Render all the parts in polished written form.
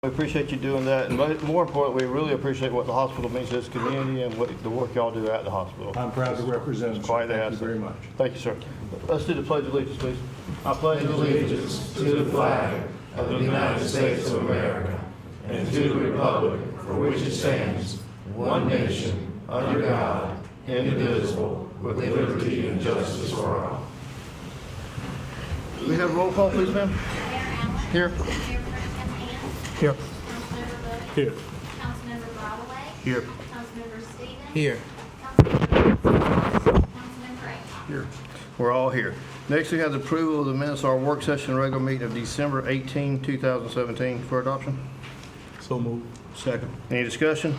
We appreciate you doing that, and more importantly, we really appreciate what the hospital means to this community and what the work y'all do at the hospital. I'm proud to represent you. Quite the Thank asset. you very much. Thank you, sir. Let's do the Pledge of Allegiance, please. I pledge allegiance to the flag of the United States of America and to the republic for which it stands, one nation, under God, indivisible, with liberty and justice for all. We have a roll call, please, ma'am. Here. Here. Here. Councilmember Broadway. Here. Councilmember Stevens. Here. Councilmember Ray. Here. We're all here. Next, we have the approval of the minutes of our work session regular meeting of December 18, 2017 for adoption. So moved. Second. Any discussion?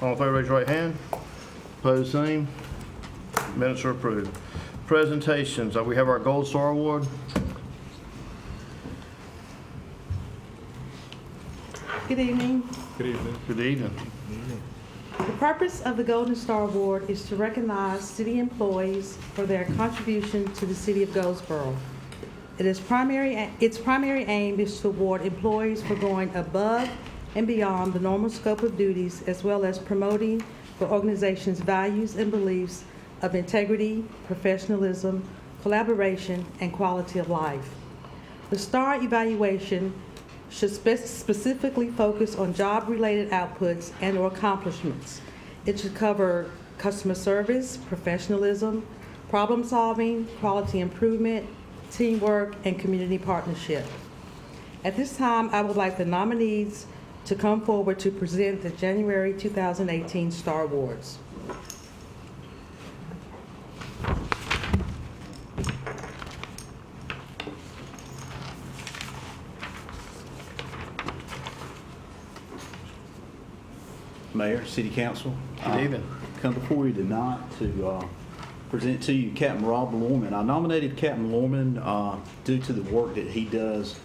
All in favor, raise your right hand. Opposed, same. Minutes are approved. Presentations. We have our Gold Star Award. Good evening. Good evening. Good evening. The purpose of the Golden Star Award is to recognize city employees for their contribution to the city of Goldsboro. Its primary aim is to award employees for going above and beyond the normal scope of duties, as well as promoting the organization's values and beliefs of integrity, professionalism, collaboration, and quality of life. The STAR evaluation should specifically focus on job-related outputs and/or accomplishments. It should cover customer service, professionalism, problem-solving, quality improvement, teamwork, and community partnership. At this time, I would like the nominees to come forward to present the January 2018 STAR Awards. Mayor, City Council. Good evening. Come before you tonight to present to you Captain Rob Lorman. I nominated Captain Lorman due to the work that he does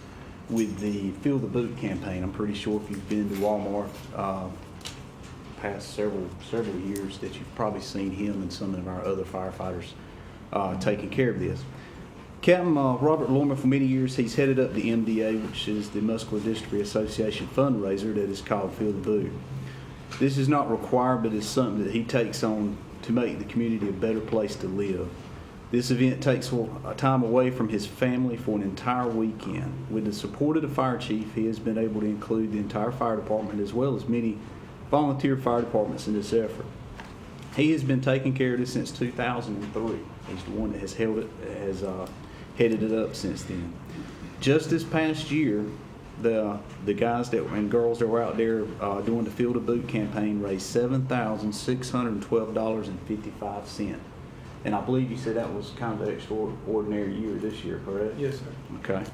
with the Fill the Boot campaign. I'm pretty sure if you've been to Walmart past several years that you've probably seen him and some of our other firefighters taking care of this. Captain Robert Lorman, for many years, he's headed up the MDA, which is the Muscular Dystrophy Association fundraiser that is called Fill the Boot. This is not required, but it's something that he takes on to make the community a better place to live. This event takes a time away from his family for an entire weekend. With the support of the fire chief, he has been able to include the entire fire department as well as many volunteer fire departments in this effort. He has been taking care of this since 2003. He's the one that has headed it up since then. Just this past year, the guys and girls that were out there doing the Fill the Boot campaign raised $7,612.55. And I believe you said that was kind of an extraordinary year this year, correct? Yes, sir. Okay.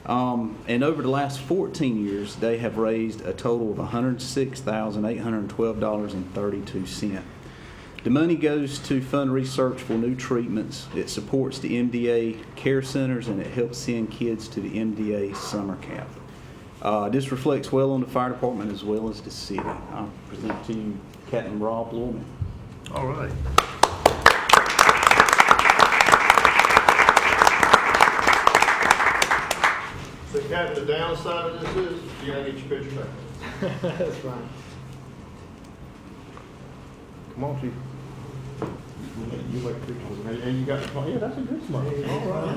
And over the last 14 years, they have raised a total of $106,812.32. The money goes to fund research for new treatments. It supports the MDA care centers, and it helps send kids to the MDA summer camp. This reflects well on the fire department as well as the city. I'll present to you Captain Rob Lorman. All right. So, Captain, the downside of this is you gotta get your picture back. That's fine. Come on, Chief. You like pictures, and you got the smile. Yeah, that's a good smile. All right.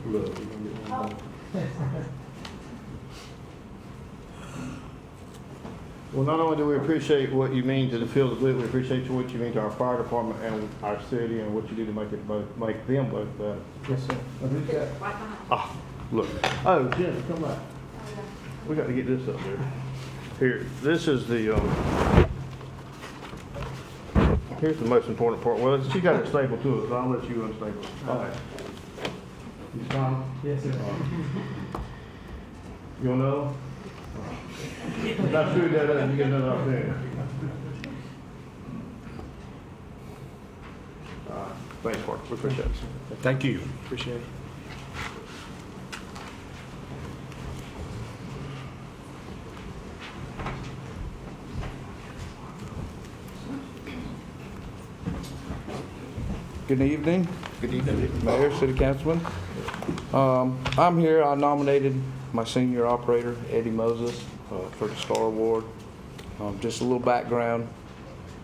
Look, you're gonna get one. Well, not only do we appreciate what you mean to the Fill the Boot, we appreciate what you mean to our fire department and our city and what you do to make them both better. Yes, sir. Right behind. Ah, look. Oh, Jim, come back. We got to get this up there. Here, this is the, here's the most important part. Well, she got it stapled to it, so I'll let you unstaple it. All right. You smile? Yes, sir. You want another one? If I screwed that up, you get another opportunity. Thanks, Mark. We appreciate it. Thank you. Appreciate it. Good evening. Good evening. Mayor, City Councilman. I'm here, I nominated my senior operator, Eddie Moses, for the Star Award. Just a little background.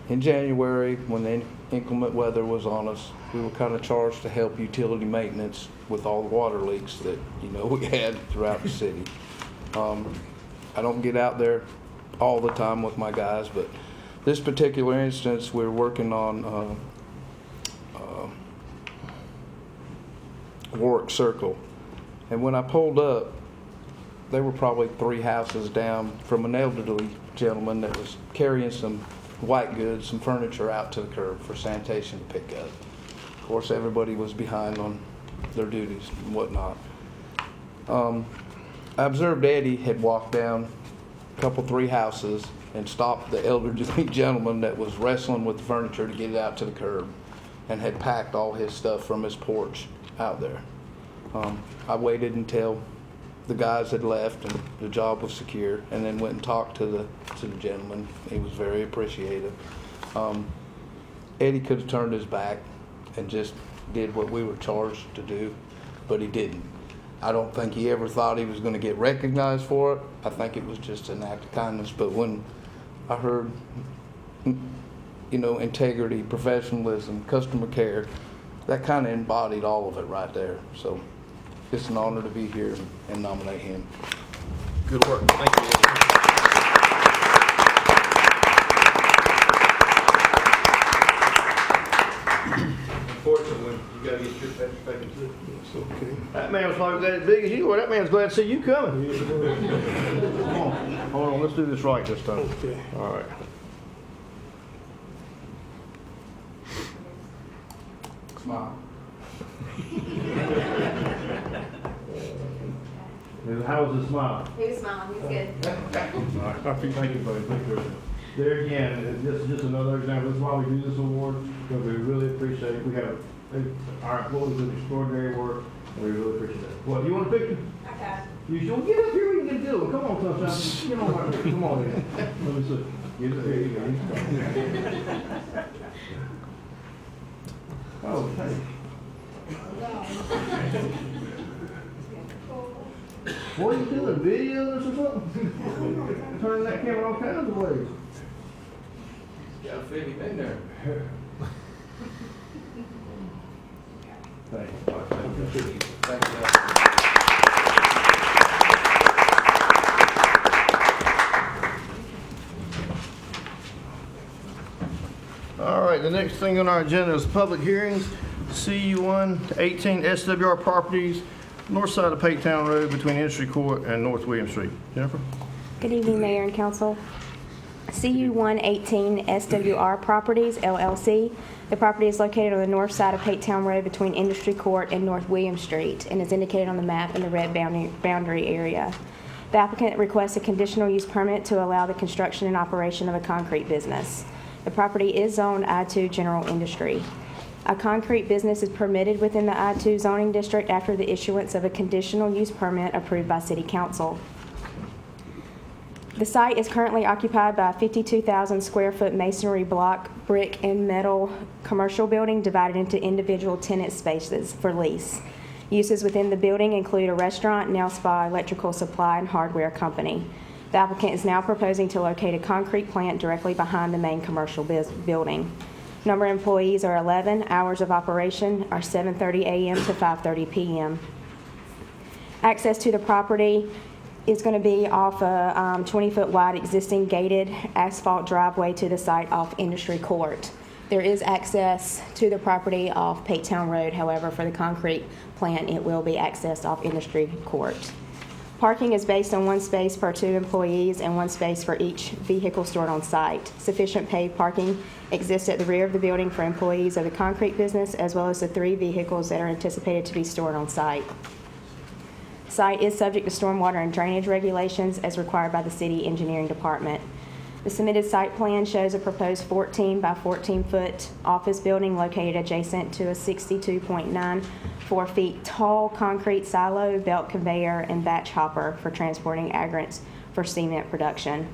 In January, when the inclement weather was on us, we were kind of charged to help utility maintenance with all the water leaks that, we had throughout the city. I don't get out there all the time with my guys, but this particular instance, we're working on Warwick Circle. And when I pulled up, they were probably 3 houses down from an elderly gentleman that was carrying some white goods, some furniture out to the curb for sanitation to pick up. Of course, everybody was behind on their duties and whatnot. I observed Eddie had walked down a couple, 3 houses and stopped the elderly gentleman that was wrestling with the furniture to get it out to the curb, and had packed all his stuff from his porch out there. I waited until the guys had left and the job was secure, and then went and talked to the gentleman. He was very appreciative. Eddie could have turned his back and just did what we were charged to do, but he didn't. I don't think he ever thought he was going to get recognized for it. I think it was just an act of kindness. But when I heard, integrity, professionalism, customer care, that kind of embodied all of it right there. So it's an honor to be here and nominate him. Good work. Thank you. Unfortunately, you gotta get your picture taken too. It's okay. That man was probably as big as you were. That man's glad to see you coming. Come on. Hold on, let's do this right this time. Okay. All right. Smile. How was the smile? He was smiling, he was good. All right. Thank you, buddy. Thank you. There again, this is just another example. This is why we do this award, because we really appreciate it. We have our employees do extraordinary work, and we really appreciate it. What, do you want a picture? Okay. You should get up here. We can do it. Come on, Sunshine. Get on right here. Come on in. Let me see. Get up here. You go. Oh, hey. What are you doing? Videos or something? Turning that camera all kinds of ways. Gotta fit him in there. Thanks. Thank you. All right, the next thing on our agenda is public hearings. CU1 18 SWR Properties, north side of Paytown Road between Industry Court and North William Street. Jennifer? Good evening, Mayor and Council. CU 118 SWR Properties Llc. The property is located on the north side of Paytown Road between Industry Court and North William Street and is indicated on the map in the red boundary area. The applicant requests a conditional use permit to allow the construction and operation of a concrete business. The property is zoned I-2 General Industry. A concrete business is permitted within the I-2 zoning district after the issuance of a conditional use permit approved by City Council. The site is currently occupied by a 52,000 square foot masonry block, brick, and metal commercial building divided into individual tenant spaces for lease. Uses within the building include a restaurant, nail spa, electrical supply, and hardware company. The applicant is now proposing to locate a concrete plant directly behind the main commercial building. Number of employees are 11. Hours of operation are 7:30 a.m. to 5:30 p.m. Access to the property is going to be off a 20-foot wide existing gated asphalt driveway to the site off Industry Court. There is access to the property off Paytown Road. However, for the concrete plant, it will be accessed off Industry Court. Parking is based on 1 space per 2 employees and 1 space for each vehicle stored on site. Sufficient paid parking exists at the rear of the building for employees of the concrete business, as well as the 3 vehicles that are anticipated to be stored on site. Site is subject to stormwater and drainage regulations as required by the City Engineering Department. The submitted site plan shows a proposed 14 by 14 foot office building located adjacent to a 62.94 feet tall concrete silo, belt conveyor, and batch hopper for transporting aggregates for cement production.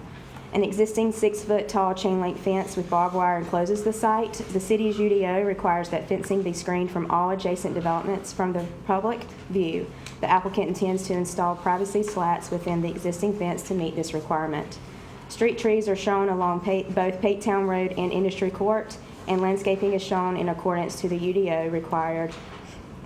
An existing 6-foot-tall chain-link fence with barbed wire encloses the site. The city's UDO requires that fencing be screened from all adjacent developments from the public view. The applicant intends to install privacy slats within the existing fence to meet this requirement. Street trees are shown along both Patetown Road and Industry Court, and landscaping is shown in accordance to the UDO required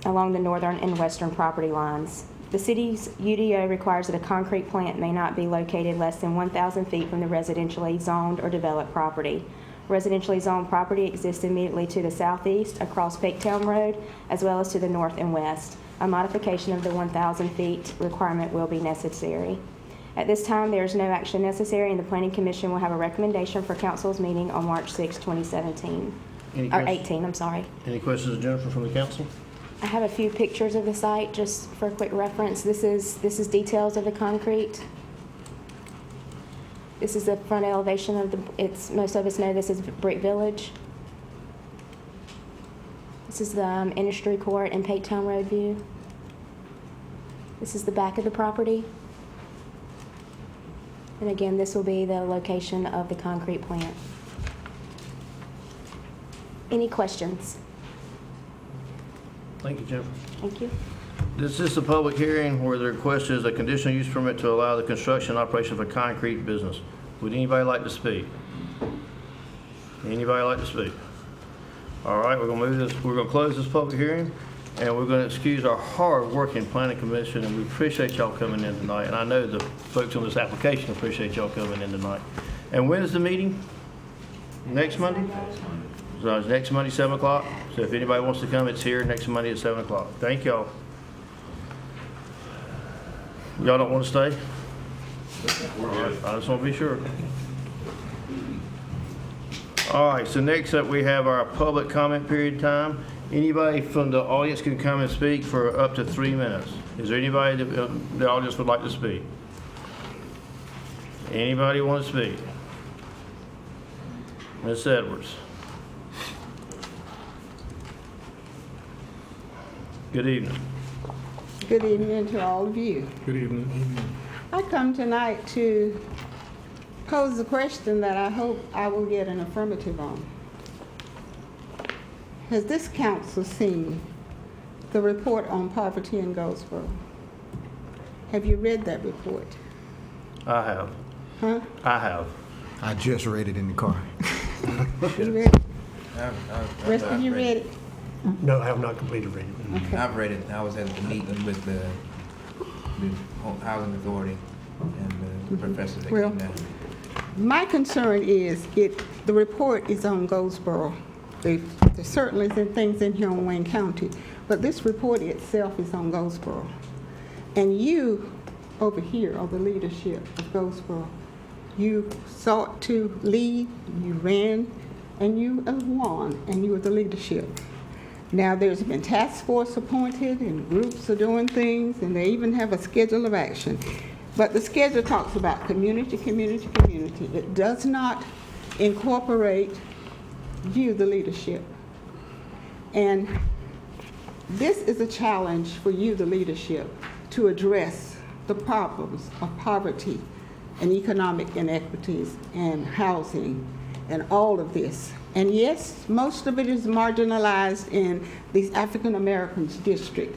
along the northern and western property lines. The city's UDO requires that a concrete plant may not be located less than 1,000 feet from the residentially zoned or developed property. Residentially zoned property exists immediately to the southeast across Patetown Road, as well as to the north and west. A modification of the 1,000 feet requirement will be necessary. At this time, there is no action necessary, and the Planning Commission will have a recommendation for council's meeting on March 6, 2017. Or 18, I'm sorry. Any questions, Jennifer, from the council? I have a few pictures of the site just for quick reference. This is details of the concrete. This is the front elevation of most of us know this is Brick Village. This is the Industry Court and Patetown Road view. This is the back of the property. And again, this will be the location of the concrete plant. Any questions? Thank you, Jennifer. Thank you. This is a public hearing where the request is a conditional use permit to allow the construction and operation of a concrete business. Would anybody like to speak? Anybody like to speak? All right, we're gonna close this public hearing, and we're gonna excuse our hard-working planning commission, and we appreciate y'all coming in tonight. And I know the folks on this application appreciate y'all coming in tonight. And when is the meeting? Next Monday? So it's next Monday, 7 o'clock. So if anybody wants to come, it's here next Monday at 7 o'clock. Thank y'all. Y'all don't want to stay? All right, I just want to be sure. All right, so next up we have our public comment period time. Anybody from the audience can come and speak for up to 3 minutes. Is there anybody that the audience would like to speak? Anybody want to speak? Ms. Edwards. Good evening. Good evening to all of you. Good evening. I come tonight to pose a question that I hope I will get an affirmative on. Has this council seen the report on poverty in Goldsboro? Have you read that report? I have. Huh? I have. I just read it in the car. You read it? Rest of you read it? No, I have not completed reading. Okay. I've read it. I was at the meeting with the Housing Authority and the professor that Well, came down. My concern is the report is on Goldsboro. There's certainly some things in here on Wayne County, but this report itself is on Goldsboro. And you over here are the leadership of Goldsboro. You sought to lead, you ran, and you have won, and you are the leadership. Now, there's been task force appointed, and groups are doing things, and they even have a schedule of action. But the schedule talks about community, community, community. It does not incorporate you, the leadership. And this is a challenge for you, the leadership, to address the problems of poverty and economic inequities and housing and all of this. And yes, most of it is marginalized in these African Americans district,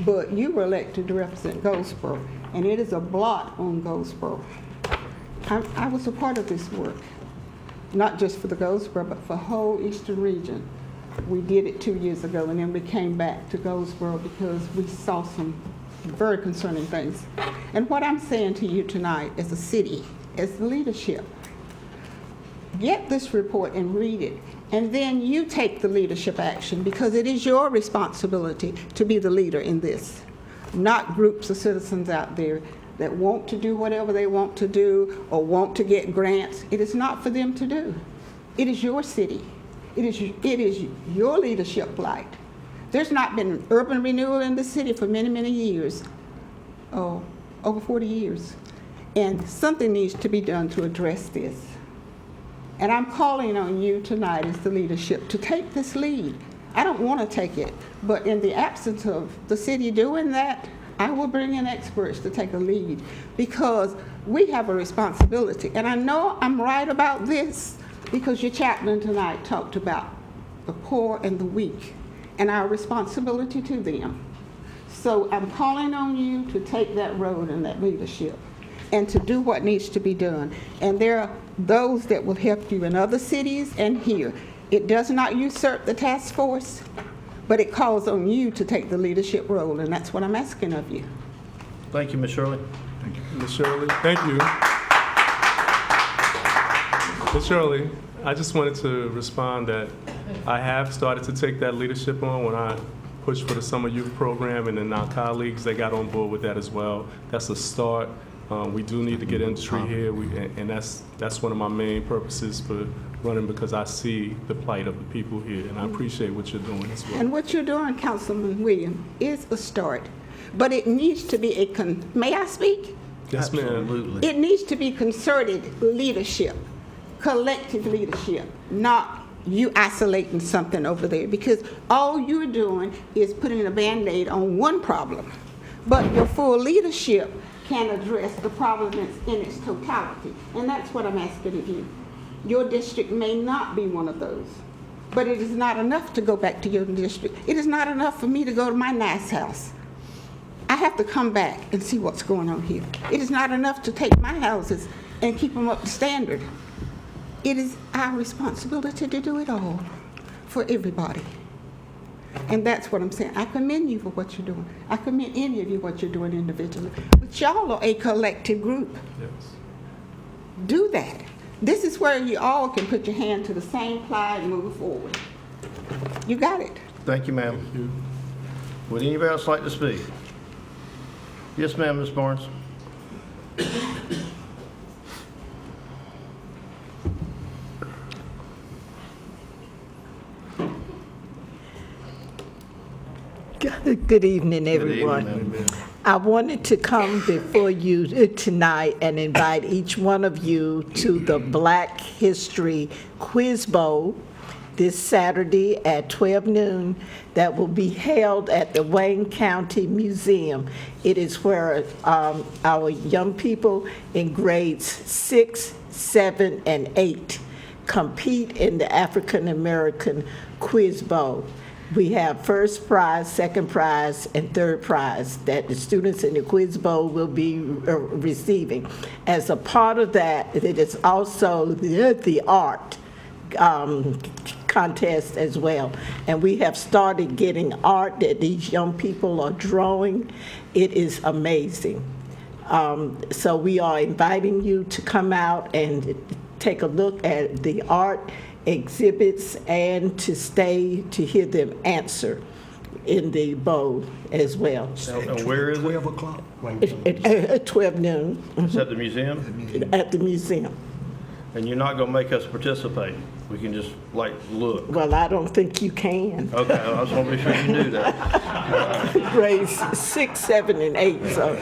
but you were elected to represent Goldsboro, and it is a blot on Goldsboro. I was a part of this work, not just for the Goldsboro, but for the whole Eastern region. We did it 2 years ago, and then we came back to Goldsboro because we saw some very concerning things. And what I'm saying to you tonight as a city, as the leadership, get this report and read it, and then you take the leadership action, because it is your responsibility to be the leader in this, not groups of citizens out there that want to do whatever they want to do or want to get grants. It is not for them to do. It is your city. It is your leadership blight. There's not been urban renewal in the city for many, many years, over 40 years. And something needs to be done to address this. And I'm calling on you tonight as the leadership to take this lead. I don't want to take it, but in the absence of the city doing that, I will bring in experts to take a lead because we have a responsibility. And I know I'm right about this because your chaplain tonight talked about the poor and the weak and our responsibility to them. So I'm calling on you to take that road and that leadership and to do what needs to be done. And there are those that will help you in other cities and here. It does not usurp the task force, but it calls on you to take the leadership role, and that's what I'm asking of you. Thank you, Ms. Shirley. Ms. Shirley, thank you. Ms. Shirley, I just wanted to respond that I have started to take that leadership on when I pushed for the summer youth program, and then our colleagues, they got on board with that as well. That's a start. We do need to get industry here, and that's one of my main purposes for running, because I see the plight of the people here, and I appreciate what you're doing as well. And what you're doing, Councilman Williams, is a start, but it needs to be may I speak? Yes, ma'am. Absolutely. It needs to be concerted leadership, collective leadership, not you isolating something over there, because all you're doing is putting a Band-Aid on one problem, but your full leadership can address the problem in its totality, and that's what I'm asking of you. Your district may not be one of those, but it is not enough to go back to your district. It is not enough for me to go to my nice house. I have to come back and see what's going on here. It is not enough to take my houses and keep them up to standard. It is our responsibility to do it all for everybody. And that's what I'm saying. I commend you for what you're doing. I commend any of you what you're doing individually. But y'all are a collective group. Yes. Do that. This is where you all can put your hand to the same plow and move forward. You got it. Thank you, ma'am. Thank you. Would anybody else like to speak? Yes, ma'am, Ms. Barnes. Good evening, everyone. Good evening, I wanted to come before you tonight and invite each one of you to the Black History Quiz Bowl this Saturday at 12 noon that will be held at the Wayne County Museum. It is where our young people in grades 6, 7, and 8 compete in the African American Quiz Bowl. We have first prize, second prize, and third prize that the students in the Quiz Bowl will be receiving. As a part of that, it is also the art contest as well. And we have started getting art that these young people are drawing. It is amazing. So we are inviting you to come out and take a look at the art exhibits and to stay to hear them answer in the bowl as well. And where is it? 12 o'clock. At 12 noon. It's at the museum? At the museum. And you're not going to make us participate? We can just, like, look? Well, I don't think you can. Okay, I just want to be sure you do that. Grades 6, 7, and 8, so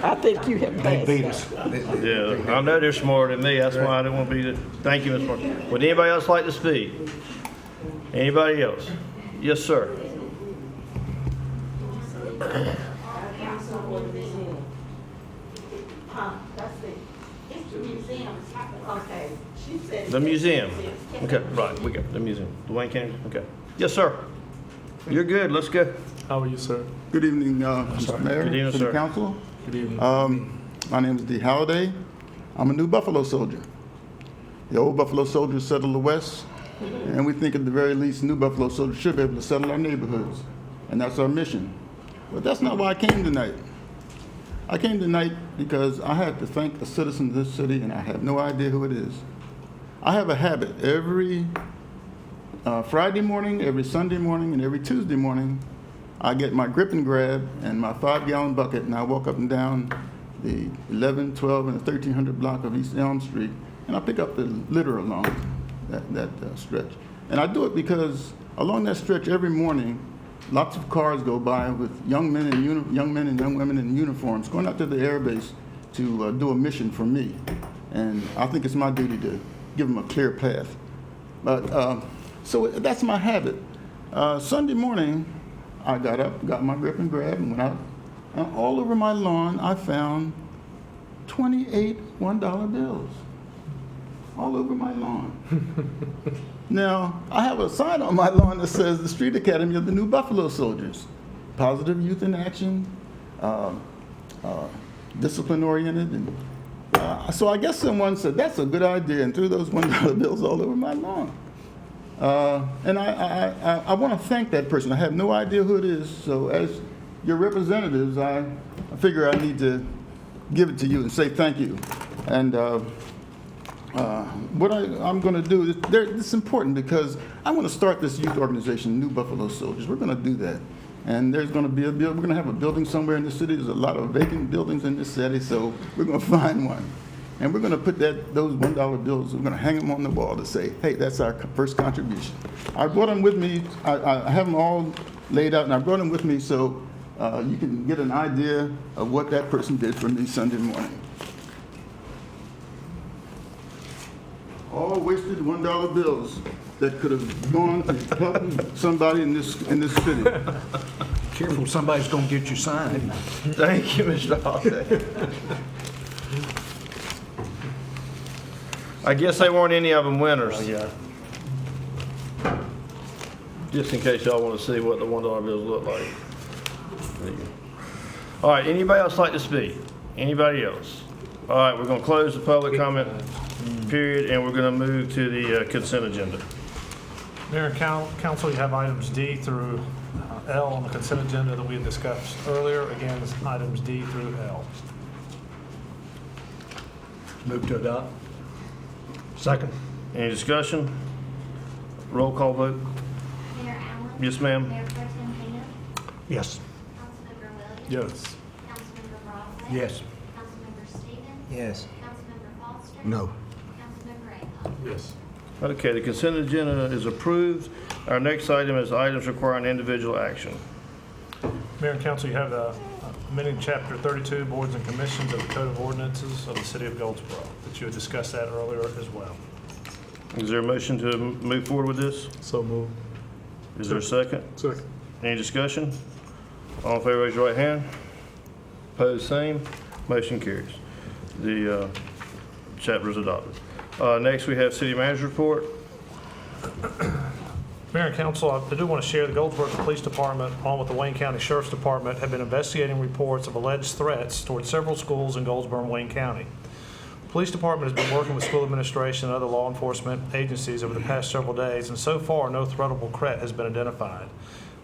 I think you have passed that. Yeah, I know they're smarter than me. That's why I didn't want to be the... Thank you, Ms. Martin. Would anybody else like to speak? Anybody else? Yes, sir. The museum. Okay, right, we got the museum. The Wayne County, okay. Yes, sir. You're good, let's go. How are you, sir? Good evening, Mr. Mayor, Good evening, City sir. Council. Good evening. My name is Dee Halliday. I'm a new Buffalo soldier. The old Buffalo soldiers settled the West, and we think at the very least new Buffalo soldiers should be able to settle our neighborhoods, and that's our mission. But that's not why I came tonight. I came tonight because I have to thank a citizen of this city, and I have no idea who it is. I have a habit every Friday morning, every Sunday morning, and every Tuesday morning. I get my grip and grab and my 5-gallon bucket, and I walk up and down the 11, 12, and the 1300 block of East Elm Street, and I pick up the litter along that stretch. And I do it because along that stretch every morning, lots of cars go by with young men and young women in uniforms going out to the air base to do a mission for me. And I think it's my duty to give them a clear path. But so that's my habit. Sunday morning, I got up, got my grip and grab, and went out and all over my lawn, I found 28 $1 bills. All over my lawn. Now, I have a sign on my lawn that says the Street Academy of the New Buffalo Soldiers. Positive youth in action, discipline-oriented. And, so I guess someone said, that's a good idea, and threw those $1 bills all over my lawn. And I want to thank that person. I have no idea who it is, so as your representatives, I figure I need to give it to you and say thank you. And what I'm going to do is, it's important because I want to start this youth organization, New Buffalo Soldiers. We're going to do that. And there's going to be we're going to have a building somewhere in the city. There's a lot of vacant buildings in this city, so we're going to find one. And we're going to put those $1 bills, we're going to hang them on the wall to say, hey, that's our first contribution. I brought them with me. I have them all laid out, and I brought them with me so you can get an idea of what that person did for me Sunday morning. All wasted $1 bills that could have gone to help somebody in this city. Careful, somebody's going to get you signed. Thank you, Mr. Holiday. I guess they weren't any of them winners. Yeah. Just in case y'all want to see what the $1 bills look like. There you go. All right, anybody else like to speak? Anybody else? All right, we're going to close the public comment period, and we're going to move to the consent agenda. Mayor and Council, you have items D through L on the consent agenda that we had discussed earlier. Again, it's items D through L. Move to adopt. Second. Any discussion? Roll call vote. Mayor Allen. Yes, ma'am. Mayor Pro Tem Hale. Yes. Councilmember Williams. Yes. Councilmember Broadway. Yes. Councilmember Stevens. Yes. Councilmember Foster. No. Councilmember Avon. Yes. Okay, the consent agenda is approved. Our next item is items requiring individual action. Mayor and Council, you have amending Chapter 32, Boards and Commissions of the Code of Ordinances of the City of Goldsboro, that you had discussed that earlier as well. Is there a motion to move forward with this? So moved. Is there a second? Second. Any discussion? All in favor, raise your right hand. Opposed, same. Motion carries. The chapter is adopted. Next, we have City Manager's report. Mayor and Council, I do want to share the Goldsboro Police Department, along with the Wayne County Sheriff's Department, have been investigating reports of alleged threats towards several schools in Goldsboro and Wayne County. The Police Department has been working with school administration and other law enforcement agencies over the past several days, and so far, no threatable threat has been identified.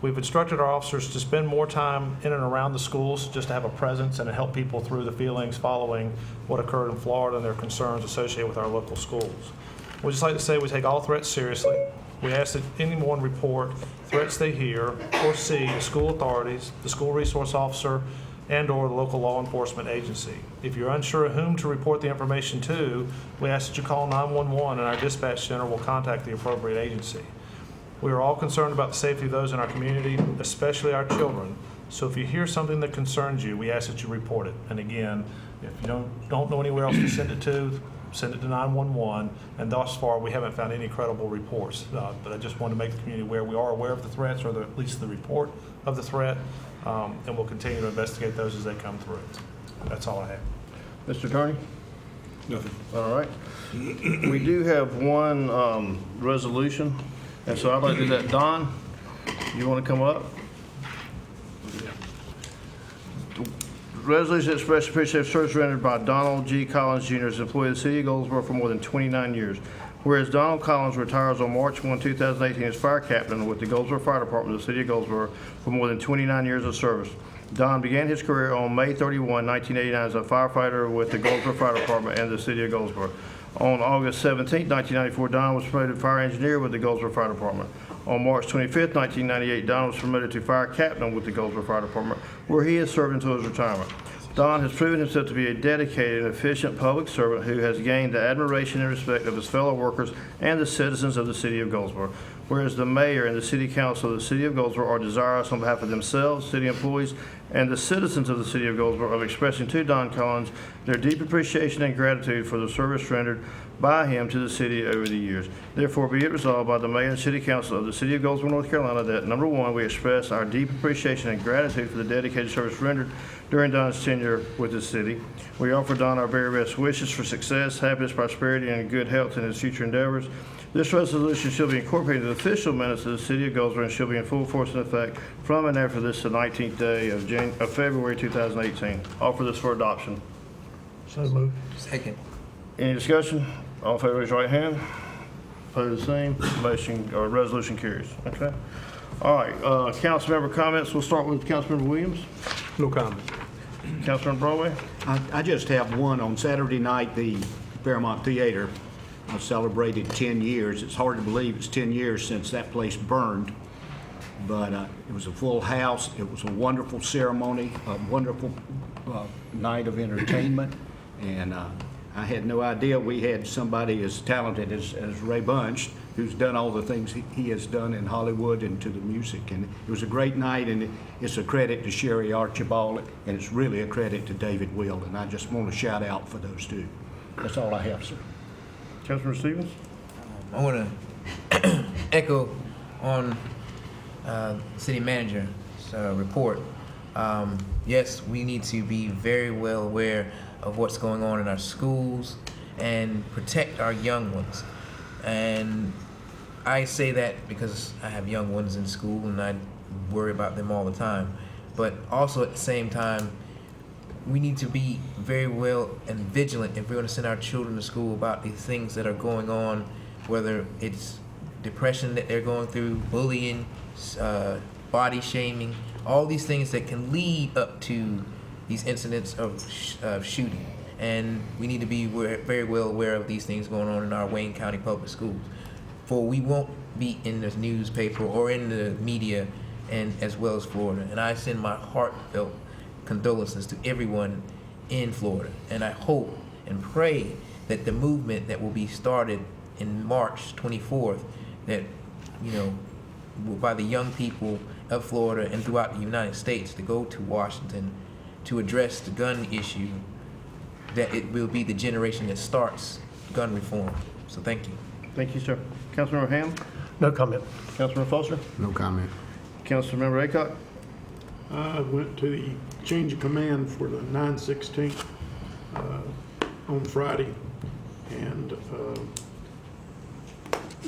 We've instructed our officers to spend more time in and around the schools just to have a presence and to help people through the feelings following what occurred in Florida and their concerns associated with our local schools. We'd just like to say we take all threats seriously. We ask that anyone report threats they hear or see to school authorities, the school resource officer, and/or the local law enforcement agency. If you're unsure of whom to report the information to, we ask that you call 911 and our dispatch center will contact the appropriate agency. We are all concerned about the safety of those in our community, especially our children. So if you hear something that concerns you, we ask that you report it. And again, if you don't know anywhere else to send it to 911. And thus far, we haven't found any credible reports. But I just want to make the community aware we are aware of the threats, or at least the report of the threat, and we'll continue to investigate those as they come through. That's all I have. Mr. Attorney? Nothing. All right. We do have one resolution, and so I'd like to do that. Don, you want to come up? Resolution express appreciation of service rendered by Donald G. Collins Jr. as employee of the City of Goldsboro for more than 29 years. Whereas Donald Collins retires on March 1, 2018 as fire captain with the Goldsboro Fire Department of the City of Goldsboro for more than 29 years of service. Don began his career on May 31, 1989 as a firefighter with the Goldsboro Fire Department and the City of Goldsboro. On August 17, 1994, Don was promoted to fire engineer with the Goldsboro Fire Department. On March 25, 1998, Don was promoted to fire captain with the Goldsboro Fire Department, where he has served until his retirement. Don has proven himself to be a dedicated and efficient public servant who has gained the admiration and respect of his fellow workers and the citizens of the City of Goldsboro. Whereas the mayor and the city council of the City of Goldsboro are desirous on behalf of themselves, city employees, and the citizens of the City of Goldsboro of expressing to Don Collins their deep appreciation and gratitude for the service rendered by him to the city over the years. Therefore, be it resolved by the Mayor and City Council of the City of Goldsboro, North Carolina, that number one, we express our deep appreciation and gratitude for the dedicated service rendered during Don's tenure with the city. We offer Don our very best wishes for success, happiness, prosperity, and good health in his future endeavors. This resolution shall be incorporated into the official minutes of the City of Goldsboro and shall be in full force and effect from and after this, the 19th day of February 2018. Offer this for adoption. So moved. Second. Any discussion? All in favor, raise your right hand. Opposed, the same. Motion or resolution carries. Okay. All right. Council member comments. We'll start with Councilmember Williams. No comment. Councilmember Broadway. I just have one. On Saturday night, the Fairmont Theater celebrated 10 years. It's hard to believe it's 10 years since that place burned, but it was a full house. It was a wonderful ceremony, a wonderful night of entertainment, and I had no idea we had somebody as talented as Ray Bunch, who's done all the things he has done in Hollywood and to the music. And it was a great night, and it's a credit to Sherry Archibald, and it's really a credit to David Will, and I just want to shout out for those two. That's all I have, sir. Councilmember Stevens. I want to echo on city manager's report. Yes, we need to be very well aware of what's going on in our schools and protect our young ones. And I say that because I have young ones in school and I worry about them all the time. But also at the same time, we need to be very well and vigilant if we're going to send our children to school about these things that are going on, whether it's depression that they're going through, bullying, body shaming, all these things that can lead up to these incidents of shooting. And we need to be very well aware of these things going on in our Wayne County Public Schools. For we won't be in the newspaper or in the media, and as well as Florida. And I send my heartfelt condolences to everyone in Florida. And I hope and pray that the movement that will be started in March 24th, that, by the young people of Florida and throughout the United States to go to Washington to address the gun issue, that it will be the generation that starts gun reform. So thank you. Thank you, sir. Councilmember Ham. No comment. Councilmember Foster. No comment. Councilmember Aycock. I went to the change of command for the 9/16 on Friday, and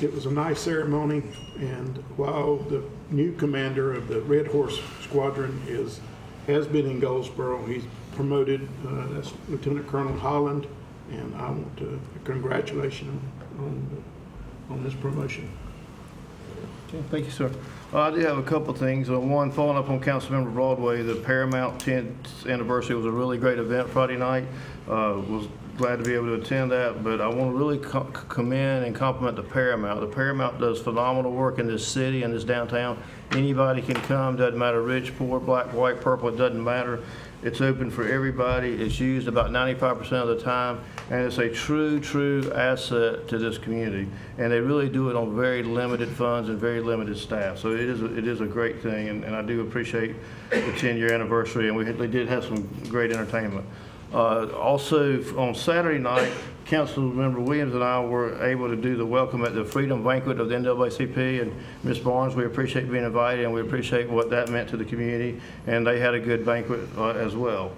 it was a nice ceremony. And while the new commander of the Red Horse Squadron has been in Goldsboro, he's promoted. That's Lieutenant Colonel Holland, and I want to congratulate him on this promotion. Okay, thank you, sir. I do have a couple of things. One, following up on Councilmember Broadway, the Paramount 10th anniversary was a really great event Friday night. Was glad to be able to attend that, but I want to really commend and compliment the Paramount. The Paramount does phenomenal work in this city and this downtown. Anybody can come, doesn't matter rich, poor, black, white, purple, it doesn't matter. It's open for everybody. It's used about 95% of the time, and it's a true asset to this community. And they really do it on very limited funds and very limited staff. So it is a great thing, and I do appreciate the 10-year anniversary, and they did have some great entertainment. Also, on Saturday night, Councilmember Williams and I were able to do the welcome at the Freedom Banquet of the NAACP, and Ms. Barnes, we appreciate being invited, and we appreciate what that meant to the community, and they had a good banquet as well.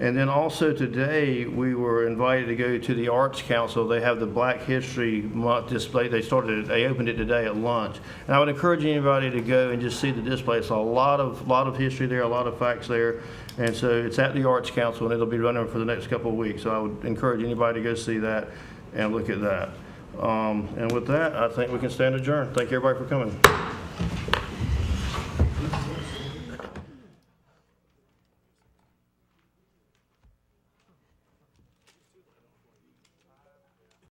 And then also today, we were invited to go to the Arts Council. They have the Black History Month display. They opened it today at lunch. And I would encourage anybody to go and just see the display. It's a lot of history there, a lot of facts there. And so it's at the Arts Council, and it'll be running for the next couple of weeks. So I would encourage anybody to go see that and look at that. And with that, I think we can stand adjourned. Thank you, everybody, for coming.